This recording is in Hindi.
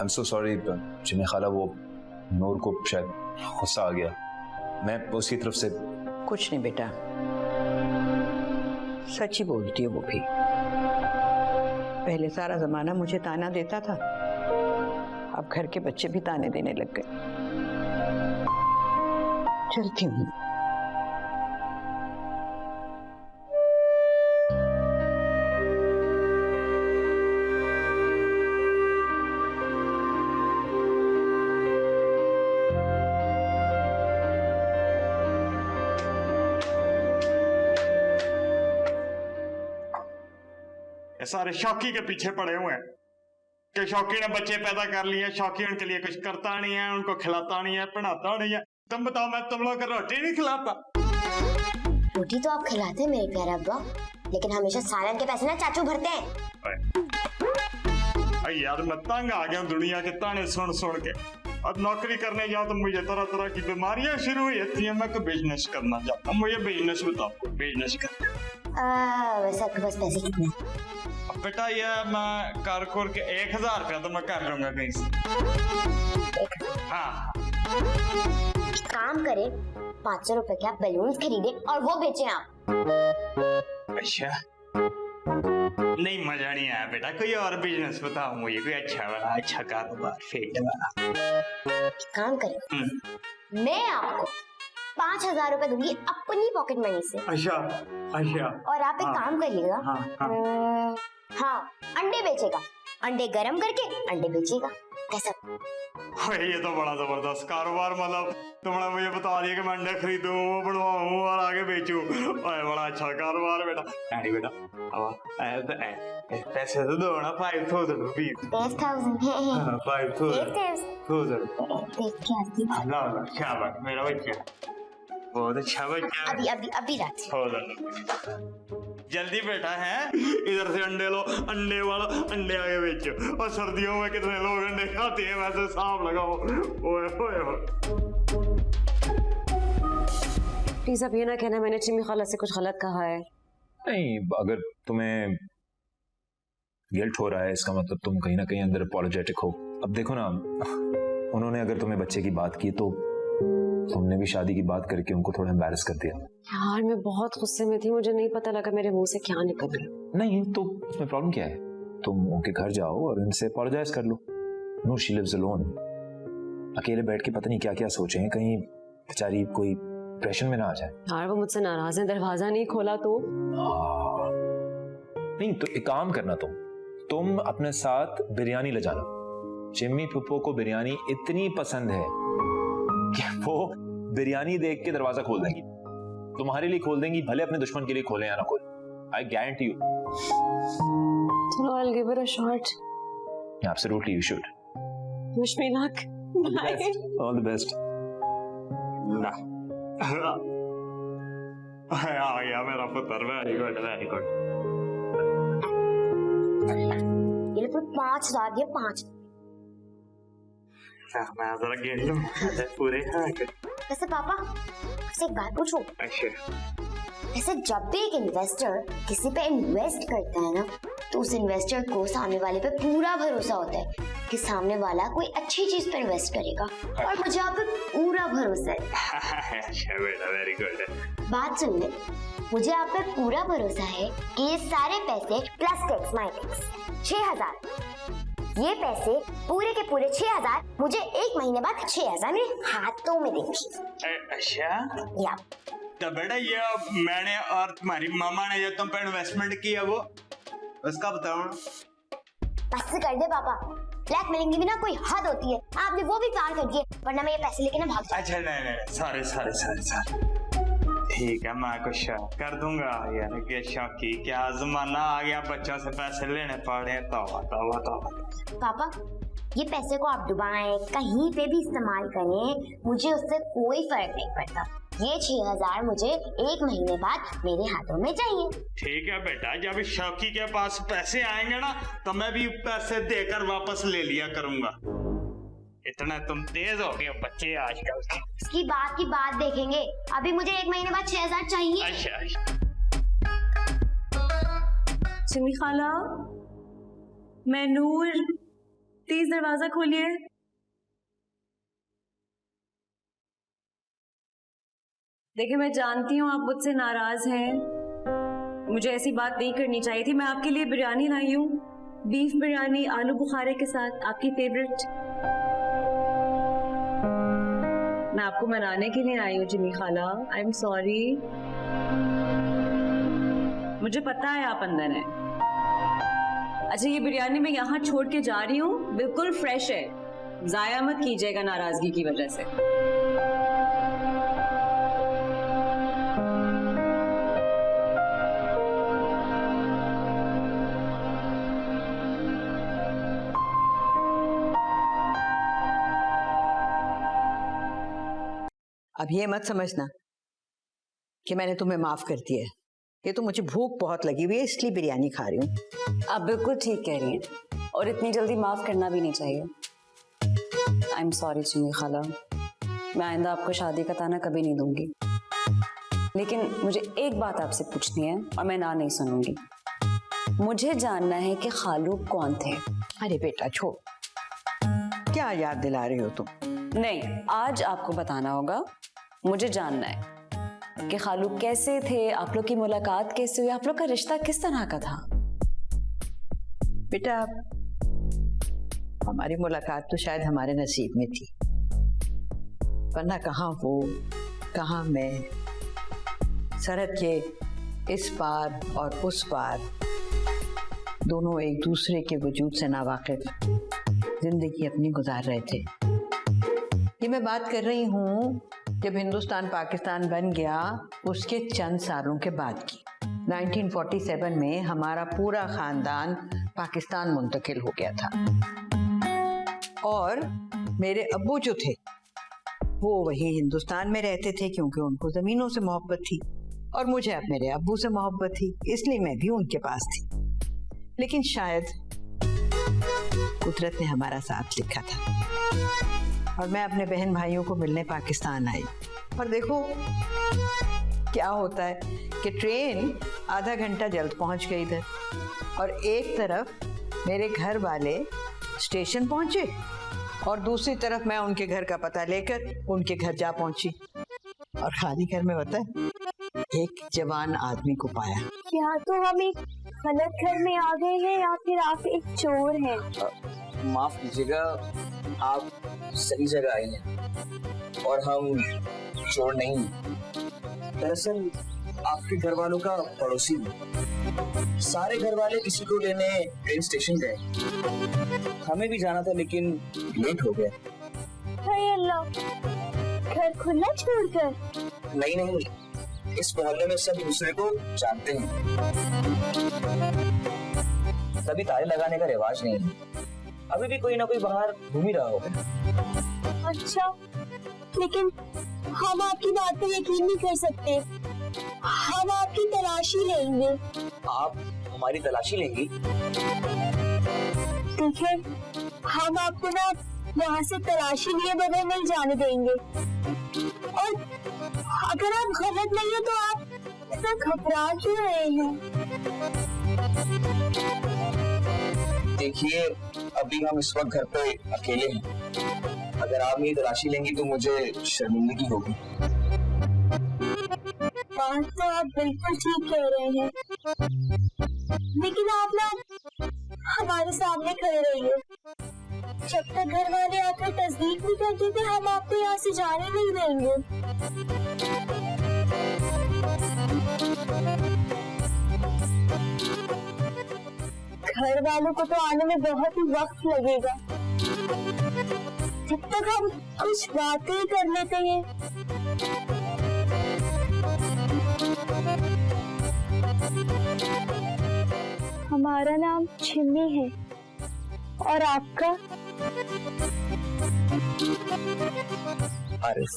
I'm so sorry जिमी खाला, वो नूर को शायद गुस्सा आ गया। मैं उसकी तरफ से कुछ नहीं बेटा, सच ही बोलती है वो भी। पहले सारा जमाना मुझे ताना देता था, अब घर के बच्चे भी ताने देने लग गए। चलती हूँ। सारे शौकी के पीछे पड़े हुए हैं कि शौकी ने बच्चे पैदा कर लिए, शौकी उनके लिए कुछ करता नहीं है, उनको खिलाता नहीं है, पढ़ाता नहीं है। तुम बताओ, मैं तुम लोग को रोटी नहीं खिलाता? रोटी तो आप खिलाते हैं मेरे प्यारे अब्बा, लेकिन हमेशा सालन के पैसे ना चाचू भरते हैं। यार मैं तंग आ गया दुनिया के ताने सुन सुन के। अब नौकरी करने जाओ तो मुझे तरह तरह की बीमारियां शुरू हो जाती है। मैं कोई बिजनेस करना चाहता हूँ, मुझे बिजनेस बताओ, बिजनेस करना। वैसे आपके पास पैसे कितने? बेटा ये मैं कर के 1000 रुपया तो मैं कर लूंगा कहीं से। हाँ, काम करे 500 रुपए के आप बैलून्स खरीदे और वो बेचे आप। अच्छा, नहीं मजा नहीं आया बेटा, कोई और बिजनेस बताओ मुझे, कोई अच्छा वाला, अच्छा कारोबार, फील्ड वाला। काम करे, मैं आपको 5000 रुपए दूंगी अपनी पॉकेट मनी से। अच्छा अच्छा। और आप एक काम करिएगा, हाँ, अंडे बेचेगा, अंडे गरम करके अंडे बेचेगा। कैसा? ये तो बड़ा जबरदस्त कारोबार, मतलब तुमने मुझे बता दिया कि मैं अंडे खरीदूं, वो बनवाऊं और आगे बेचूं। बड़ा अच्छा कारोबार बेटा। बेटा अब पैसे तो दो ना, 5000 रुपीज। 5000 शाबाश मेरा बच्चा, बहुत अच्छा बच्चा। अभी रात जल्दी बेटा है, इधर से अंडे लो, अंडे वाला अंडे आगे बेचो। और सर्दियों में कितने लोग अंडे खाते हैं, वैसे सांप लगाओ। ओए ओए प्लीज अब ये ना कहना मैंने चिमी खाला से कुछ गलत कहा है। नहीं, अगर तुम्हें गिल्ट हो रहा है इसका मतलब तुम कहीं ना कहीं अंदर अपॉलोजेटिक हो। अब देखो ना, उन्होंने अगर तुम्हें बच्चे की बात की तो तुमने भी शादी की बात करके उनको थोड़ा एम्बैरस कर दिया। यार मैं बहुत गुस्से में थी, मुझे नहीं पता लगा मेरे मुंह से क्या निकल गया। नहीं तो उसमें प्रॉब्लम क्या है, तुम उनके घर जाओ और उनसे अपॉलोजाइज कर लो। No, she lives alone. अकेले बैठ के पता नहीं क्या क्या सोचें, कहीं बेचारी कोई डिप्रेशन में ना आ जाए। यार वो मुझसे नाराज है, दरवाजा नहीं खोला तो। नहीं तो एक काम करना, तुम अपने साथ बिरयानी ले जाना। चिम्मी पुप्पो को बिरयानी इतनी पसंद है कि वो बिरयानी देख के दरवाजा खोल देंगी, तुम्हारे लिए खोल देंगी, भले अपने दुश्मन के लिए खोले या ना खोले। I guarantee you. चलो I'll give it a shot. Absolutely, you should. Wish me luck. All the best. आ गया मेरा पुत्र, वेरी गुड वेरी गुड। ये तो 5000 दिए, 5। मैं जरा गिन लूं पूरे। वैसे पापा से एक बात पूछूं? अच्छा। वैसे जब भी एक इन्वेस्टर किसी पे इन्वेस्ट करता है ना, तो उस इन्वेस्टर को सामने वाले पे पूरा भरोसा होता है कि सामने वाला कोई अच्छी चीज पे इन्वेस्ट करेगा, और मुझे आप पे पूरा भरोसा है। अच्छा बेटा, वेरी गुड। बात सुन ले, मुझे आप पे पूरा भरोसा है कि ये सारे पैसे प्लस टैक्स माइनस 6000, ये पैसे पूरे के पूरे 6000 मुझे 1 महीने बाद 6000 मेरे हाथों में देंगे। अच्छा या तो बेटा ये मैंने और तुम्हारी मामा ने जो तुम पे इन्वेस्टमेंट किया वो उसका बताओ। बस कर दे पापा, ब्लैकमेलिंग की भी ना कोई हद होती है। आपने वो भी पार कर दिए, वरना मैं ये पैसे लेके ना भाग जाऊं। अच्छा नहीं सॉरी ठीक है, मैं कुछ कर दूंगा यार। कि शौकी क्या जमाना आ गया, बच्चों से पैसे लेने पड़े। पापा ये पैसे को आप डुबाएं, कहीं पे भी इस्तेमाल करें, मुझे उससे कोई फर्क नहीं पड़ता। ये 6000 मुझे 1 महीने बाद मेरे हाथों में चाहिए। ठीक है बेटा, जब शौकी के पास पैसे आएंगे ना तो मैं भी पैसे देकर वापस ले लिया करूंगा। इतना तुम तेज हो गए बच्चे आजकल। इसकी बात की बात देखेंगे, अभी मुझे 1 महीने बाद 6000 चाहिए। अच्छा चिमी खाला, मैं नूर प्लीज दरवाजा खोलिए। देखिए, मैं जानती हूँ आप मुझसे नाराज हैं, मुझे ऐसी बात नहीं करनी चाहिए थी। मैं आपके लिए बिरयानी लाई हूँ, बीफ बिरयानी आलू बुखारे के साथ, आपकी फेवरेट। मैं आपको मनाने के लिए आई हूँ जिमी खाला। आई एम सॉरी, मुझे पता है आप अंदर हैं। अच्छा, ये बिरयानी मैं यहाँ छोड़ के जा रही हूँ, बिल्कुल फ्रेश है, जाया मत कीजिएगा नाराजगी की वजह से। अब ये मत समझना कि मैंने तुम्हें माफ कर दिया है। ये तो मुझे भूख बहुत लगी हुई है, इसलिए बिरयानी खा रही हूँ। आप बिल्कुल ठीक कह रही हैं, और इतनी जल्दी माफ करना भी नहीं चाहिए। आई एम सॉरी चिमी खाला, मैं आइंदा आपको शादी का ताना कभी नहीं दूंगी। लेकिन मुझे एक बात आपसे पूछनी है और मैं ना नहीं सुनूंगी। मुझे जानना है कि खालू कौन थे। अरे बेटा छोड़, क्या याद दिला रही हो तुम? नहीं, आज आपको बताना होगा। मुझे जानना है कि खालू कैसे थे, आप लोग की मुलाकात कैसे हुई, आप लोग का रिश्ता किस तरह का था। बेटा, हमारी मुलाकात तो शायद हमारे नसीब में थी, वरना कहाँ वो कहाँ मैं, सरहद के इस पार और उस पार, दोनों एक दूसरे के वजूद से नावाकिफ जिंदगी अपनी गुजार रहे थे। ये मैं बात कर रही हूँ जब हिंदुस्तान पाकिस्तान बन गया उसके चंद सालों के बाद की। 1947 में हमारा पूरा खानदान पाकिस्तान मुंतकिल हो गया था, और मेरे अब्बू जो थे वो वही हिंदुस्तान में रहते थे क्योंकि उनको जमीनों से मोहब्बत थी, और मुझे अब मेरे अब्बू से मोहब्बत थी, इसलिए मैं भी उनके पास थी। लेकिन शायद कुदरत ने हमारा साथ लिखा था और मैं अपने बहन भाइयों को मिलने पाकिस्तान आई। और देखो क्या होता है कि ट्रेन आधा घंटा जल्द पहुंच गई इधर, और एक तरफ मेरे घर वाले स्टेशन पहुंचे और दूसरी तरफ मैं उनके घर का पता लेकर उनके घर जा पहुंची, और खाली घर में पता है एक जवान आदमी को पाया। क्या तो हम एक गलत घर में आ गए हैं या फिर आप एक चोर हैं? माफ कीजिएगा, आप सही जगह आई हैं और हम चोर नहीं। दरअसल आपके घर वालों का पड़ोसी हूँ। सारे घर वाले किसी को लेने ट्रेन स्टेशन गए, हमें भी जाना था लेकिन लेट हो गया। हाय अल्लाह, घर खुला छोड़कर? नहीं नहीं, इस मोहल्ले में सब दूसरे को जानते हैं, तभी ताले लगाने का रिवाज नहीं है। अभी भी कोई ना कोई बाहर घूम ही रहा होगा। अच्छा, लेकिन हम आपकी बात पर यकीन नहीं कर सकते। हम आपकी तलाशी लेंगे। आप हमारी तलाशी लेंगी? देखिए, हम आपको ना यहाँ से तलाशी लिए बगैर नहीं जाने देंगे, और अगर आप गलत नहीं है तो आप इतना घबरा क्यों रहे हैं? देखिए, अभी हम इस वक्त घर पे अकेले हैं। अगर आप मेरी तलाशी लेंगी तो मुझे शर्मिंदगी होगी। बात तो आप बिल्कुल ठीक कह रहे हैं, लेकिन आप ना हमारे सामने खड़े रहिए। जब तक घर वाले आकर तस्दीक नहीं करते थे हम आपको यहाँ से जाने नहीं देंगे। घर वालों को तो आने में बहुत ही वक्त लगेगा, जब तक हम कुछ बातें कर लेते हैं। हमारा नाम छिमी है और आपका? आरिफ।